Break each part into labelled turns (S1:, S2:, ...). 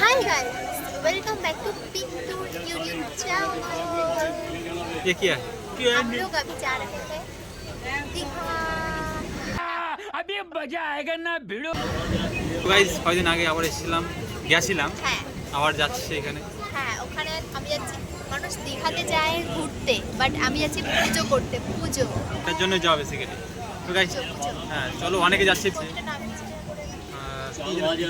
S1: Hi guys, welcome back to Pink Tour YouTube channel।
S2: ये क्या है?
S1: हम लोग अभी जा रहे हैं दीघा।
S3: अभी मजा आएगा ना भिड़ो।
S2: গাইস কয়েকদিন আগে আবার গেছিলাম
S1: হ্যাঁ
S2: আবার যাচ্ছি এখানে।
S1: হ্যাঁ, ওখানে আমি যাচ্ছি। মানুষ দীঘাতে যায় ঘুরতে, বাট আমি যাচ্ছি পুজো করতে। পুজো
S2: তার জন্য যাওয়া বেসিক্যালি। তো গাইস হ্যাঁ চলো অনেকে যাচ্ছে।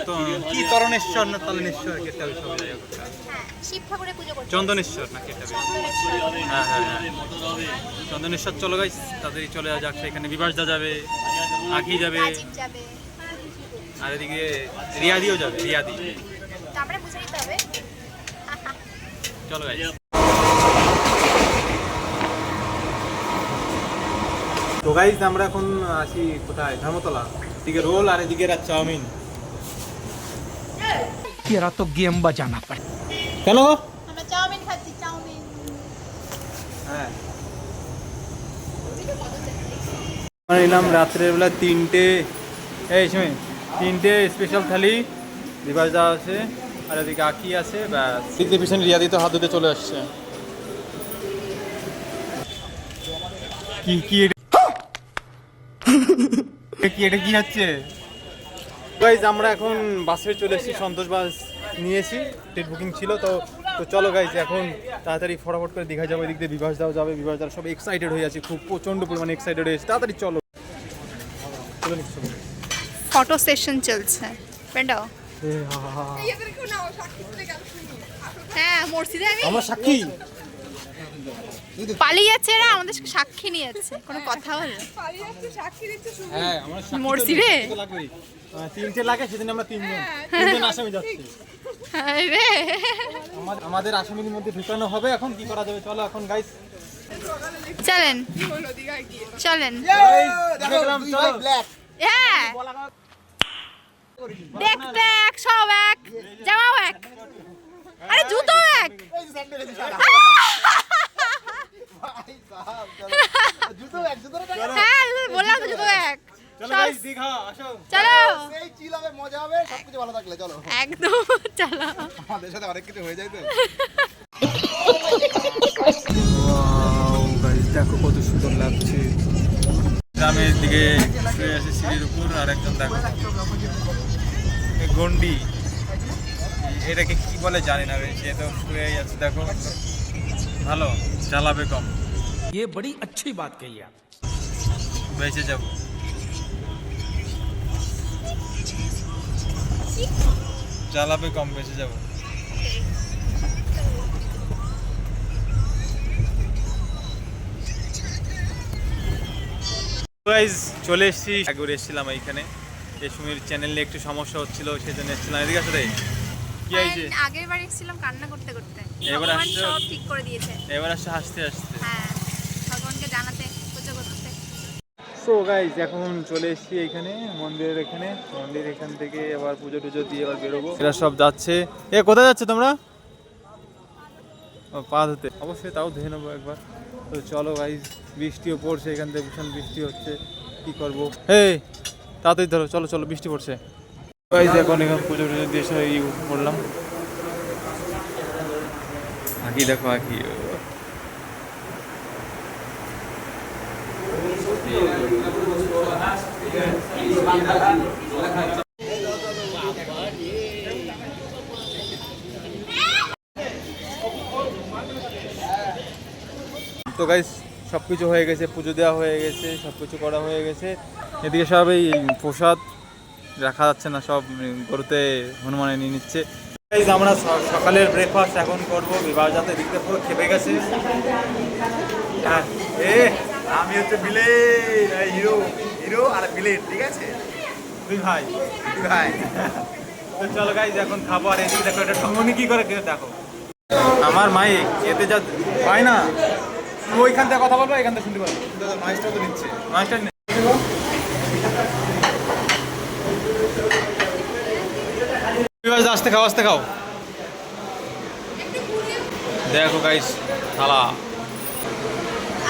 S2: তো কি তরণেশ্বর না তলনেশ্বর কেটে হবে সবাই জায়গা করতে।
S1: হ্যাঁ, শিব ঠাকুরের পুজো করতে।
S2: চন্দনেশ্বর না কেটে হবে। হ্যাঁ হ্যাঁ হ্যাঁ চন্দনেশ্বর চলো গাইস তাড়াতাড়ি চলে যাক। সেখানে বিভাসদা যাবে, আঁকি যাবে,
S1: রাজীব যাবে,
S2: আর এদিকে রিয়াদিও যাবে। রিয়াদি
S1: তো আমরা বুঝে নিতে হবে।
S2: চলো গাইস। তো গাইস আমরা এখন আছি কোথায়? ধর্মতলা। এদিকে রোল আর এদিকে চাউমিন।
S3: तेरा तो गेम बजाना पड़े।
S2: কেন গো?
S1: আমরা চাউমিন খাচ্ছি, চাউমিন।
S2: হ্যাঁ আমরা নিলাম রাত্রের বেলা তিনটে স্পেশাল থালি। বিভাসদা আছে আর এদিকে আঁকি আছে। ব্যাস দিকে পিছনে রিয়াদি তো হাত ধুতে চলে আসছে। কি কি কি এটা কি হচ্ছে গাইজ? আমরা এখন বাসে চলে এসেছি, সন্তোষ বাস নিয়েছি, টিকিট বুকিং ছিল। তো চলো গাইজ এখন তাড়াতাড়ি ফটাফট করে দীঘা যাবো। এদিক দিয়ে বিভাসদাও যাবে। বিভাসদার সব এক্সাইটেড হয়ে আছে, খুব প্রচণ্ড পরিমাণে এক্সাইটেড হয়ে আছে। তাড়াতাড়ি চলো।
S1: ফটো সেশন চলছে। পেন্ডাও হ্যাঁ, মসজিদে আমি
S2: আমার সাক্ষী
S1: পালিয়ে যাচ্ছে, এরা আমাদের সাক্ষী নিয়ে যাচ্ছে। কোনো কথা হলো?
S2: হ্যাঁ আমার
S1: মসজিদে
S2: লাগবে। তিনটে লাগে, সেদিন আমরা তিনজন আসামি যাচ্ছি।
S1: রে
S2: আমাদের আসামির মধ্যে ঢুকানো হবে। এখন কি করা যাবে? চলো এখন গাইস
S1: চলেন চলেন। হ্যাঁ, দেখতে এক, সব এক, জামাও এক, আরে জুতো এক। হ্যাঁ বললাম তো জুতো এক।
S2: চলো গাইস দীঘা আসো।
S1: চলো
S4: সেই চিল হবে, মজা হবে, সবকিছু ভালো থাকলে চলো।
S1: একদম চলো।
S4: আমাদের সাথে অনেক কিছু হয়ে যায় তো।
S2: গাইস দেখো কত সুন্দর লাগছে। গ্রামের দিকে শুয়ে আছে সিঁড়ির উপর, আর একজন দেখো গন্ডি, এটাকে কি বলে জানি না। সে তো শুয়ে আছে দেখো। ভালো জ্বালাবে কম।
S3: ये बड़ी अच्छी बात कही आप।
S2: বেঁচে যাব। জ্বালাবে কম, বেঁচে যাব। গাইজ চলে এসেছি। আগে এসেছিলাম এইখানে। রেশমির চ্যানেলে একটু সমস্যা হচ্ছিল, সেই জন্য এসেছিলাম। এদিকে আসলে কি হয়েছে?
S1: আগের বার এসেছিলাম কান্না করতে করতে,
S2: এবার
S1: ভগবান
S2: আসছো?
S1: সব ঠিক করে দিয়েছে।
S2: এবার আসছে হাসতে হাসতে।
S1: হ্যাঁ, ভগবানকে জানাতে, পুজো করতে।
S2: সো গাইজ এখন চলে এসেছি এইখানে মন্দিরের এখানে। মন্দির এখান থেকে এবার পুজো টুজো দিয়ে এবার বেরোবো। এরা সব যাচ্ছে। কোথায় যাচ্ছে তোমরা? ও পা ধুতে। অবশ্যই তাও ধুয়ে নেবো একবার। তো চলো গাইজ, বৃষ্টিও পড়ছে এখান থেকে, ভীষণ বৃষ্টি হচ্ছে। কি করবো? তাড়াতাড়ি ধরো, চলো চলো, বৃষ্টি পড়ছে। গাইজ এখন এখানে পুজো টুজো দিয়ে এসে করলাম। আঁকি দেখো, আঁকি তো গাইস সব কিছু হয়ে গেছে, পুজো দেওয়া হয়ে গেছে, সব কিছু করা হয়ে গেছে। এদিকে সব এই প্রসাদ রাখা যাচ্ছে না, সব গরুতে হনুমানে নিয়ে নিচ্ছে। গাইস আমরা সকালের ব্রেকফাস্ট এখন করবো। বিভাসদাতে দিকতে পুরো খেপে গেছে। আমি হচ্ছে বিলেট, হিরো হিরো আর বিলেট, ঠিক আছে? দুই ভাই। তো চলো গাইস এখন খাবো। আর এদিকে দেখো এটা ঠঙ্গনি কি করে দেখো। আমার মাইক এতে যা পায় না, ওইখান থেকে কথা বলবো, এখান থেকে শুনতে পারবো। মাইকটা তো নিচ্ছে, মাইকটা আস্তে খাও, আস্তে খাও। দেখো গাইস থালা।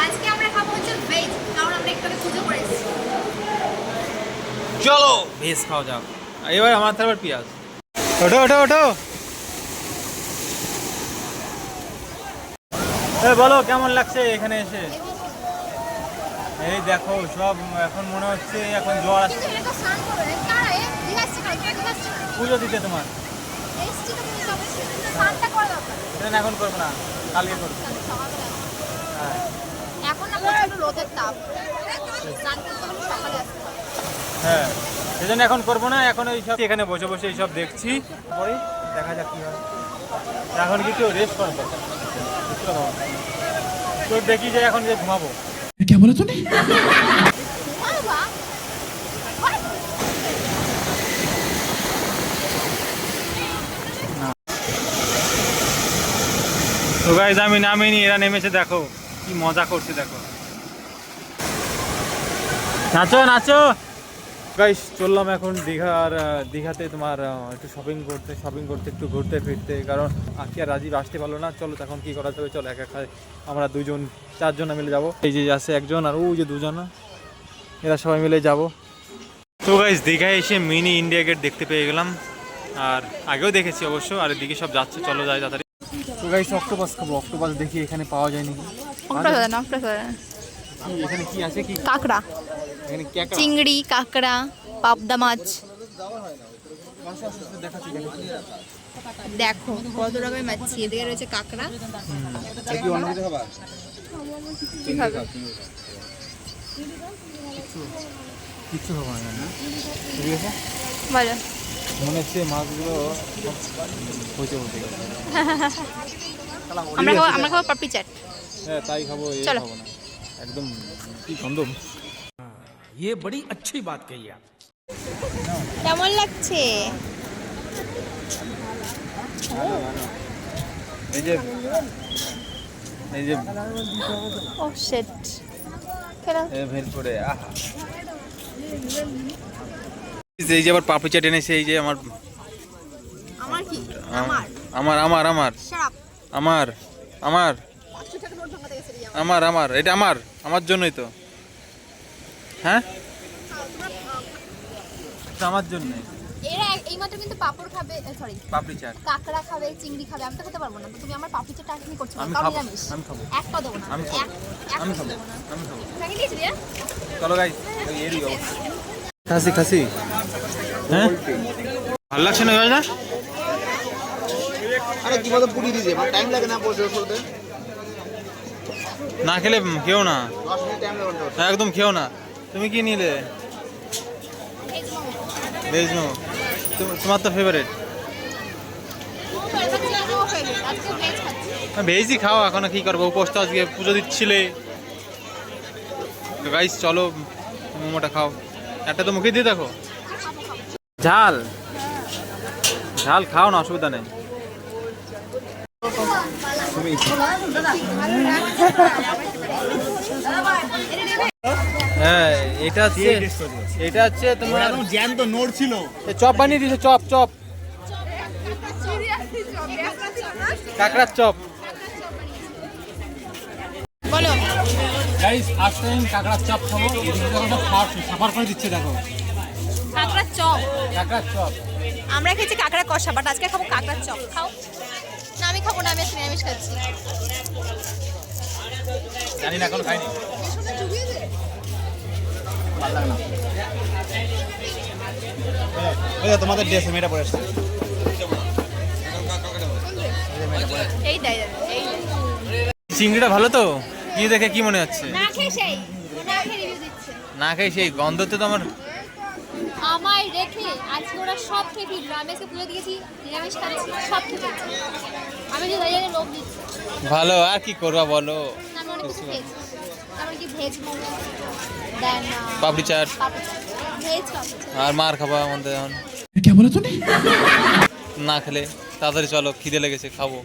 S1: আজকে আমরা খাবো হচ্ছে ভেজ, কারণ আমরা একটু আগে পুজো করেছি।
S2: চলো ভেজ খাওয়া যাক। এবার আমার তারপর পেঁয়াজ। ওঠো ওঠো ওঠো। বলো কেমন লাগছে এখানে এসে? এই দেখো সব এখন মনে হচ্ছে এখন জ্বর আসছে। পুজো দিতে তোমার এখন করবো না, কালকে করবো। হ্যাঁ
S1: এখন না প্রচন্ড রোদের তাপ, স্নান করতে হলে সকালে আসতে হবে।
S2: হ্যাঁ সেজন্য এখন করবো না, এখন এইসব এখানে বসে বসে এইসব দেখছি, পরে দেখা যাক কি হয়। এখন কিছু রেস্ট করবো, তো দেখি যে এখন যে ঘুমাবো।
S3: क्या बोला तूने?
S1: বাবা,
S2: তো গাইজ আমি নামিনি, এরা নেমেছে, দেখো কি মজা করছে, দেখো নাচো নাচো। গাইস চললাম এখন দীঘাতে তোমার একটু শপিং করতে একটু ঘুরতে ফিরতে, কারণ আজকে আর রাজীব আসতে পারলো না। চলো তখন কি করা যাবে, চলো একা আমরা 4জন মিলে যাব। এই যে আছে একজন আর ওই যে 2জন, এরা সবাই মিলে যাব। তো গাইস দীঘায় এসে মিনি ইন্ডিয়া গেট দেখতে পেয়ে গেলাম, আর আগেও দেখেছি অবশ্য, আর এদিকে সব যাচ্ছে, চলো যাই তাড়াতাড়ি। তো গাইস অক্টোপাস খাবো, অক্টোপাস দেখি এখানে পাওয়া যায় নাকি। এখানে কি আছে, কি
S1: কাঁকড়া,
S2: এখানে ক্যাকড়া,
S1: চিংড়ি, কাঁকড়া, পাবদা মাছ। দেখো কত রকমের মাছ, এদিকে রয়েছে কাঁকড়া।
S4: কি অন্য কিছু খাবার?
S1: কি খাবে?
S2: কিচ্ছু খাবো না, ঠিক আছে
S1: বলো।
S2: মনে হচ্ছে মাছগুলো হইতে গেছে।
S1: আমরা খাবো পাপড়ি চাট।
S2: হ্যাঁ তাই খাবো, এই
S1: চলো।
S2: খাবো না, একদম কি গন্ধ।
S3: ये बड़ी अच्छी बात कही आप।
S1: কেমন লাগছে?
S2: এই যে
S1: ও শিট, খেলো।
S2: ভেল করে আহা। এই যে আবার পাপড়ি চাট এনেছে, এই যে আমার
S1: আমার কি?
S2: আমার আমার আমার
S1: শাপ
S2: আমার আমার
S1: 500 টাকা নোট ভাঙাতে গেছে রিয়া।
S2: আমার আমার এটা আমার জন্যই তো। হ্যাঁ আমার জন্য।
S1: এরা এইমাত্র কিন্তু পাপড় খাবে, সরি
S2: পাপড়ি চাট,
S1: কাঁকড়া খাবে, চিংড়ি খাবে, আমি তো খেতে পারবো না। তো তুমি আমার পাপড়ি চাট কি করছো?
S2: আমি
S1: কারণ
S2: খাবো,
S1: নিরামিষ।
S2: আমি খাবো।
S1: একটা দেবো না,
S2: আমি খাবো, আমি খাবো,
S1: দেবো না।
S2: আমি খাবো।
S1: খাইয়ে দিয়েছি রিয়া?
S2: চলো গাইস, এরই অবস্থা। খাসি হ্যাঁ ভালো লাগছে না না?
S4: আরে কি বলতো পুরি দিয়েছে, মানে টাইম লাগে না বসে বসে?
S2: না খেলে খেও না,
S4: 10 মিনিট টাইম লাগে ওটা।
S2: একদম খেও না। তুমি কি নিলে?
S1: ভেজ মোমো।
S2: ভেজ মোমো, তোমার তো ফেভারিট।
S1: আজকে ভেজ খাচ্ছি।
S2: ভেজই খাও, এখন কি করবো, উপোস তো আজকে, পুজো দিচ্ছিলে। তো গাইস চলো মোমোটা খাও, একটা তো মুখে দিয়ে দেখো। ঝাল ঝাল খাও না, অসুবিধা নেই। হ্যাঁ এটা হচ্ছে তোমার
S4: জ্যান্ত নোট ছিল।
S2: চপ বানিয়ে দিয়েছে, চপ চপ কাঁকড়ার চপ।
S1: বলো।
S2: গাইস ফার্স্ট টাইম কাঁকড়ার চপ খাবো, এদিকে দেখো সব সাফার করে দিচ্ছে, দেখো
S1: কাঁকড়ার চপ।
S2: কাঁকড়ার চপ।
S1: আমরা খেয়েছি কাঁকড়া কষা, বাট আজকে খাবো কাঁকড়ার চপ। খাও না, আমি খাবো না, আমি আজকে নিরামিষ খাচ্ছি।
S2: জানি না, এখন খাইনি।
S4: তোমাদের ড্রেস মেয়েটা পরে আসছে।
S1: এই দেয় এই
S2: চিংড়িটা ভালো তো? কি দেখে কি মনে হচ্ছে?
S1: না খেয়ে সেই না খেয়ে রিভিউ দিচ্ছে।
S2: না খেয়ে সেই গন্ধতে তো আমার
S1: আমায় রেখে আজকে ওরা সব খেয়ে ফিরলো। আমি আজকে পুজো দিয়েছি, নিরামিষ খাচ্ছি, সব খেয়ে ফিরছি। আমি যে দাঁড়িয়ে লোক দিচ্ছি।
S2: ভালো, আর কি করবা বলো।
S1: আমি অনেক কিছু খেয়েছি। তারপরে কি ভেজ মোমো, দেন
S2: পাপড়ি চাট,
S1: ভেজ পাপড়ি চাট।
S2: আর মার খাবা আমাদের এখন।
S3: क्या बोला तूने?
S2: না খেলে তাড়াতাড়ি চলো, খিদে লেগেছে, খাবো।